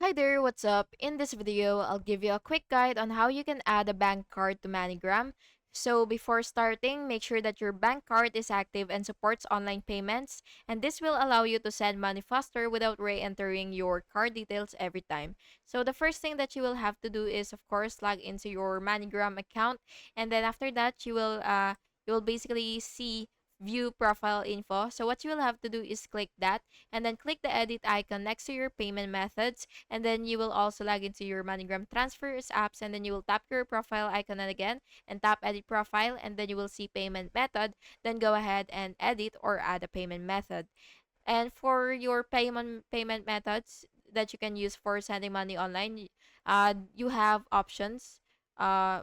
Hi there, what's up? In this video, I'll give you a quick guide on how you can add a bank card to MoneyGram. So before starting, make sure that your bank card is active and supports online payments, and this will allow you to send money faster without re-entering your card details every time. So the first thing that you will have to do is of course log into your MoneyGram account, and then after that you will basically see view profile info. So what you will have to do is click that and then click the edit icon next to your payment methods, and then you will also log into your MoneyGram transfers apps, and then you will tap your profile icon again and tap edit profile, and then you will see payment method. Then go ahead and edit or add a payment method. And for your payment methods that you can use for sending money online, you have options,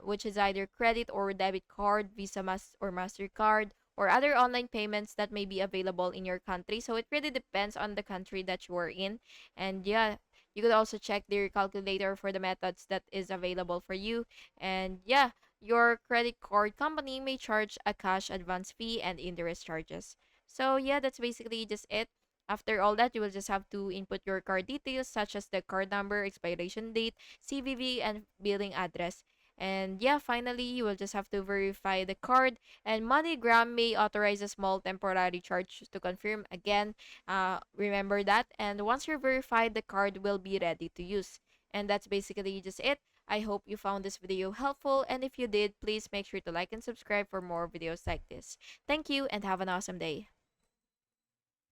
which is either credit or debit card, Visa or Mastercard, or other online payments that may be available in your country. So it really depends on the country that you are in. And yeah, you could also check their calculator for the methods that is available for you. And yeah, your credit card company may charge a cash advance fee and interest charges. So yeah, that's basically just it. After all that, you will just have to input your card details such as the card number, expiration date, CVV, and billing address. And yeah, finally, you will just have to verify the card. And MoneyGram may authorize a small temporary charge to confirm. Again, remember that. And once you're verified, the card will be ready to use. And that's basically just it. I hope you found this video helpful. And if you did, please make sure to like and subscribe for more videos like this. Thank you and have an awesome day.